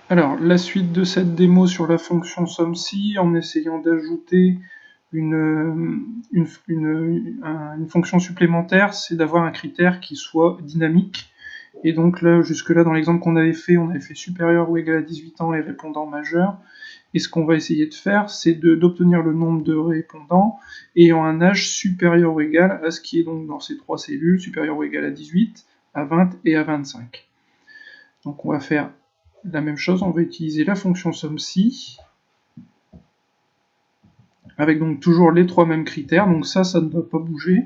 Alors, la suite de cette démo sur la fonction SUMSI, en essayant d'ajouter une fonction supplémentaire, c'est d'avoir un critère qui soit dynamique. Et donc là, jusque-là, dans l'exemple qu'on avait fait, on avait fait supérieur ou égal à 18 ans les répondants majeurs. Et ce qu'on va essayer de faire, c'est d'obtenir le nombre de répondants ayant un âge supérieur ou égal à ce qui est donc dans ces trois cellules, supérieur ou égal à 18, à 20 et à 25. Donc on va faire la même chose, on va utiliser la fonction SUMSI, avec donc toujours les trois mêmes critères, donc ça ne va pas bouger.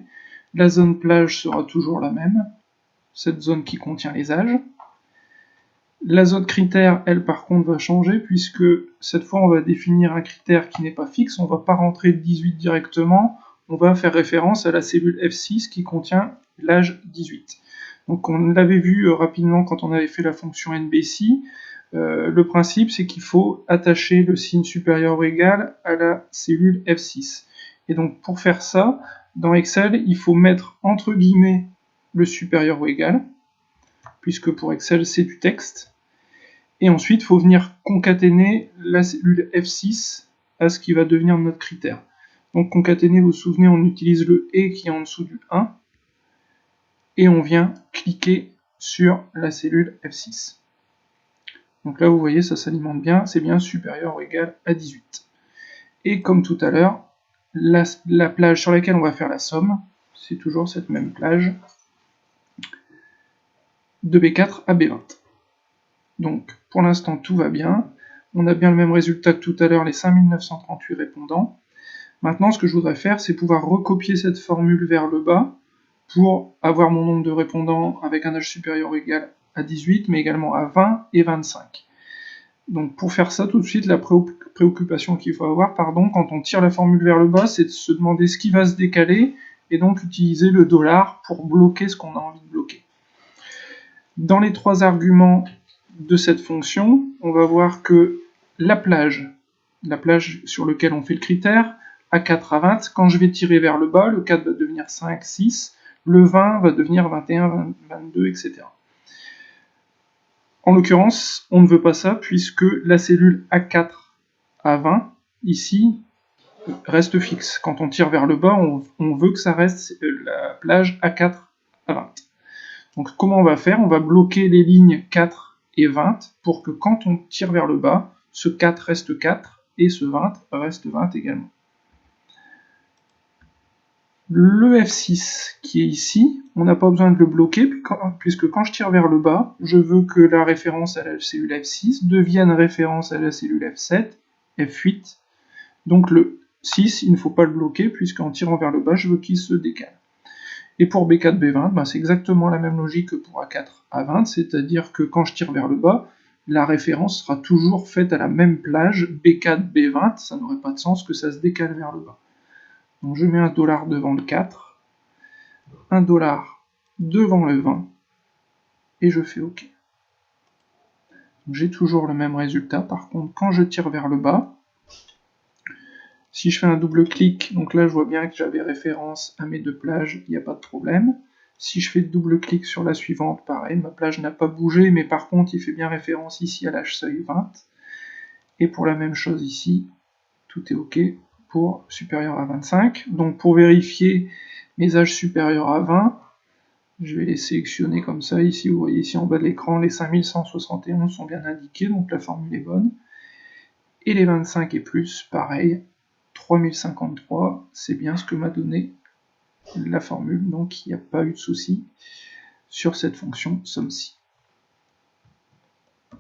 La zone plage sera toujours la même, cette zone qui contient les âges. La zone critère, elle, par contre, va changer, puisque cette fois, on va définir un critère qui n'est pas fixe, on ne va pas rentrer 18 directement, on va faire référence à la cellule F6 qui contient l'âge 18. Donc on l'avait vu rapidement quand on avait fait la fonction NBC. Le principe, c'est qu'il faut attacher le signe supérieur ou égal à la cellule F6. Et donc pour faire ça, dans Excel, il faut mettre entre guillemets le supérieur ou égal, puisque pour Excel, c'est du texte. Et ensuite, il faut venir concaténer la cellule F6 à ce qui va devenir notre critère. Donc concaténer, vous vous souvenez, on utilise le « et » qui est en dessous du 1, et on vient cliquer sur la cellule F6. Donc là, vous voyez, ça s'alimente bien, c'est bien supérieur ou égal à 18. Et comme tout à l'heure, la plage sur laquelle on va faire la somme, c'est toujours cette même plage de B4 à B20. Donc, pour l'instant, tout va bien. On a bien le même résultat que tout à l'heure, les 5938 répondants. Maintenant, ce que je voudrais faire, c'est pouvoir recopier cette formule vers le bas pour avoir mon nombre de répondants avec un âge supérieur ou égal à 18, mais également à 20 et 25. Donc pour faire ça, tout de suite, la préoccupation qu'il faut avoir, quand on tire la formule vers le bas, c'est de se demander ce qui va se décaler, et donc utiliser le dollar pour bloquer ce qu'on a envie de bloquer. Dans les trois arguments de cette fonction, on va voir que la plage sur laquelle on fait le critère, à 4 à 20, quand je vais tirer vers le bas, le 4 va devenir 5, 6, le 20 va devenir 21, 22, etc. En l'occurrence, on ne veut pas ça puisque la cellule A4 à 20, ici, reste fixe. Quand on tire vers le bas, on veut que ça reste la plage A4 à 20. Donc comment on va faire? On va bloquer les lignes 4 et 20 pour que quand on tire vers le bas, ce 4 reste 4 et ce 20 reste 20 également. Le F6 qui est ici, on n'a pas besoin de le bloquer, puisque quand je tire vers le bas, je veux que la référence à la cellule F6 devienne référence à la cellule F7, F8. Donc le 6, il ne faut pas le bloquer, puisqu'en tirant vers le bas, je veux qu'il se décale. Et pour B4, B20, c'est exactement la même logique que pour A4, A20, c'est-à-dire que quand je tire vers le bas, la référence sera toujours faite à la même plage, B4, B20, ça n'aurait pas de sens que ça se décale vers le bas. Donc je mets un dollar devant le 4, un dollar devant le 20, et je fais OK. J'ai toujours le même résultat, par contre quand je tire vers le bas, si je fais un double clic, donc là je vois bien que j'avais référence à mes deux plages, il n'y a pas de problème. Si je fais double clic sur la suivante, pareil, ma plage n'a pas bougé, mais par contre il fait bien référence ici à l'âge seuil 20. Et pour la même chose ici, tout est OK pour supérieur à 25. Donc pour vérifier mes âges supérieurs à 20, je vais les sélectionner comme ça. Ici, vous voyez ici en bas de l'écran, les 5171 sont bien indiqués, donc la formule est bonne. Et les 25 et plus, pareil, 3053, c'est bien ce que m'a donné la formule, donc il n'y a pas eu de souci sur cette fonction SUMSI.